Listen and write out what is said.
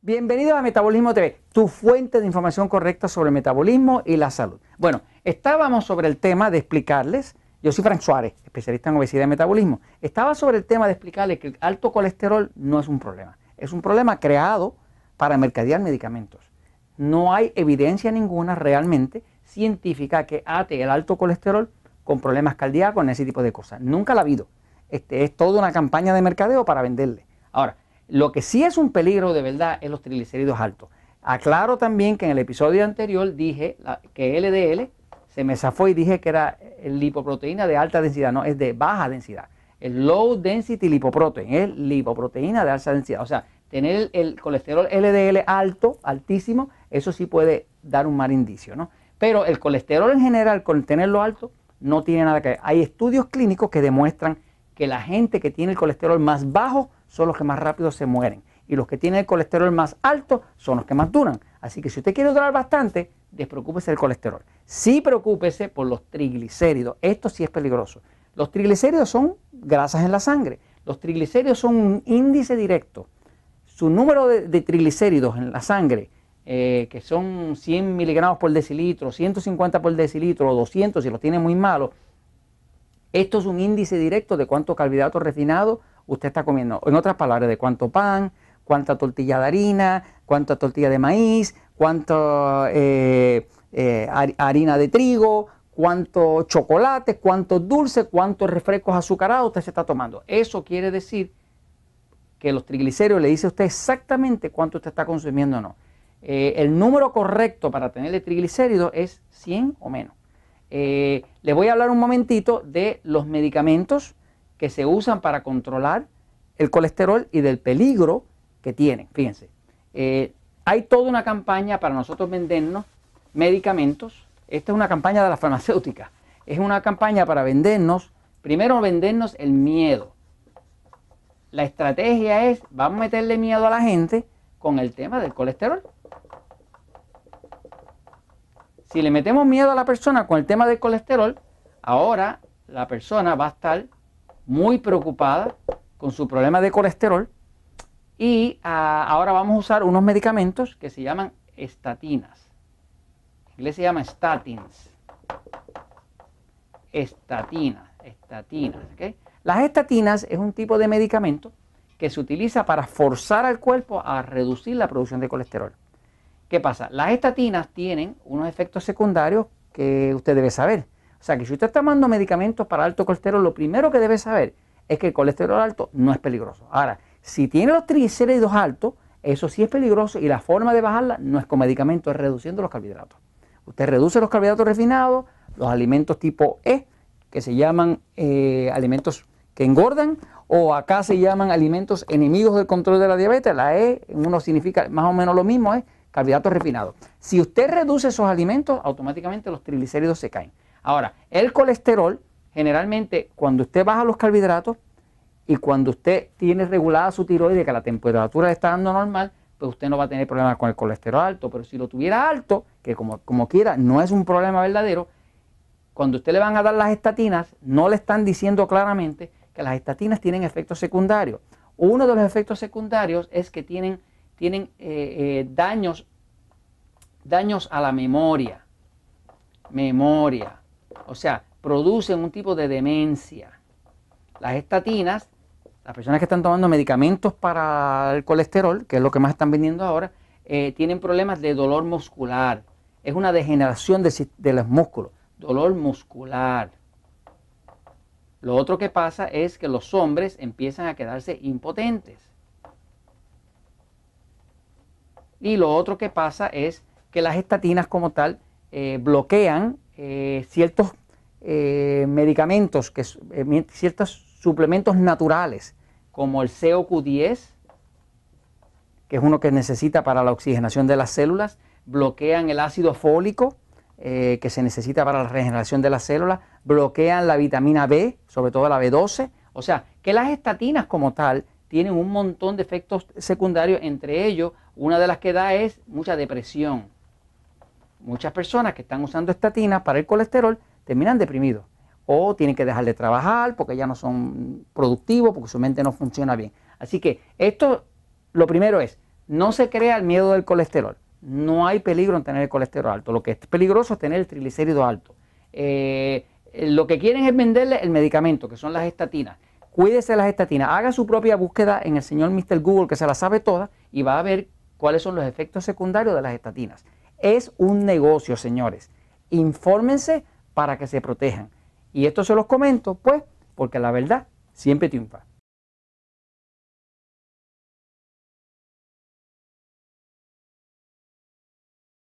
Bienvenidos a Metabolismo TV, tu fuente de información correcta sobre el metabolismo y la salud. Bueno, estábamos sobre el tema de explicarles, yo soy Frank Suárez, especialista en obesidad y metabolismo, estaba sobre el tema de explicarles que el alto colesterol no es un problema, es un problema creado para mercadear medicamentos. No hay evidencia ninguna realmente científica que ate el alto colesterol con problemas cardíacos, en ese tipo de cosas. Nunca la ha habido. Es toda una campaña de mercadeo para venderle. Ahora, lo que sí es un peligro de verdad es los triglicéridos altos. Aclaro también que en el episodio anterior dije que LDL se me zafó y dije que era lipoproteína de alta densidad, no, es de baja densidad. El low density lipoprotein es lipoproteína de alta densidad. O sea, tener el colesterol LDL alto, altísimo, eso sí puede dar un mal indicio, ¿no? Pero el colesterol en general, con tenerlo alto, no tiene nada que ver. Hay estudios clínicos que demuestran que la gente que tiene el colesterol más bajo son los que más rápido se mueren. Y los que tienen el colesterol más alto son los que más duran. Así que si usted quiere durar bastante, despreocúpese del colesterol. Sí preocúpese por los triglicéridos. Esto sí es peligroso. Los triglicéridos son grasas en la sangre. Los triglicéridos son un índice directo. Su número de triglicéridos en la sangre, que son 100 miligramos por decilitro, 150 por decilitro o 200 si los tiene muy malos, esto es un índice directo de cuánto carbohidrato refinado usted está comiendo. En otras palabras, de cuánto pan, cuánta tortilla de harina, cuánta tortilla de maíz, cuánta harina de trigo, cuántos chocolates, cuántos dulces, cuántos refrescos azucarados usted se está tomando. Eso quiere decir que los triglicéridos le dice a usted exactamente cuánto usted está consumiendo o no. El número correcto para tener triglicéridos es 100 o menos. Les voy a hablar un momentito de los medicamentos que se usan para controlar el colesterol y del peligro que tienen. Fíjense, hay toda una campaña para nosotros vendernos medicamentos. Esta es una campaña de la farmacéutica. Es una campaña para vendernos, primero vendernos el miedo. La estrategia es, vamos a meterle miedo a la gente con el tema del colesterol. Si le metemos miedo a la persona con el tema del colesterol, ahora la persona va a estar muy preocupada con su problema de colesterol y ahora vamos a usar unos medicamentos que se llaman estatinas. En inglés se llama statins. Estatinas. ¿Okay? Las estatinas es un tipo de medicamento que se utiliza para forzar al cuerpo a reducir la producción de colesterol. ¿Qué pasa? Las estatinas tienen unos efectos secundarios que usted debe saber. O sea que si usted está tomando medicamentos para alto colesterol, lo primero que debe saber es que el colesterol alto no es peligroso. Ahora, si tiene los triglicéridos altos, eso sí es peligroso y la forma de bajarla no es con medicamentos, es reduciendo los carbohidratos. Usted reduce los carbohidratos refinados, los alimentos tipo E, que se llaman alimentos que engordan, o acá se llaman alimentos enemigos del control de la diabetes. La E, uno significa más o menos lo mismo, es carbohidratos refinados. Si usted reduce esos alimentos, automáticamente los triglicéridos se caen. Ahora, el colesterol, generalmente, cuando usted baja los carbohidratos y cuando usted tiene regulada su tiroides, que la temperatura le está dando normal, pues usted no va a tener problemas con el colesterol alto. Pero si lo tuviera alto, que como quiera no es un problema verdadero, cuando usted le van a dar las estatinas, no le están diciendo claramente que las estatinas tienen efectos secundarios. Uno de los efectos secundarios es que tienen daños a la memoria. O sea, producen un tipo de demencia. Las estatinas, las personas que están tomando medicamentos para el colesterol, que es lo que más están vendiendo ahora, tienen problemas de dolor muscular. Es una degeneración de los músculos. Dolor muscular. Lo otro que pasa es que los hombres empiezan a quedarse impotentes. Y lo otro que pasa es que las estatinas como tal bloquean ciertos medicamentos, ciertos suplementos naturales, como el CoQ10, que es uno que necesita para la oxigenación de las células, bloquean el ácido fólico, que se necesita para la regeneración de las células, bloquean la vitamina B, sobre todo la B12. O sea, que las estatinas como tal tienen un montón de efectos secundarios, entre ellos una de las que da es mucha depresión. Muchas personas que están usando estatinas para el colesterol terminan deprimidos o tienen que dejar de trabajar porque ya no son productivos, porque su mente no funciona bien. Así que esto, lo primero es, No se crea el miedo del colesterol. No hay peligro en tener el colesterol alto. Lo que es peligroso es tener el triglicérido alto. Lo que quieren es venderle el medicamento, que son las estatinas. Cuídese de las estatinas. Haga su propia búsqueda en el señor Mr. Google, que se la sabe toda, y va a ver cuáles son los efectos secundarios de las estatinas. Es un negocio, señores. Infórmense para que se protejan. Y esto se los comento, pues, porque la verdad siempre triunfa.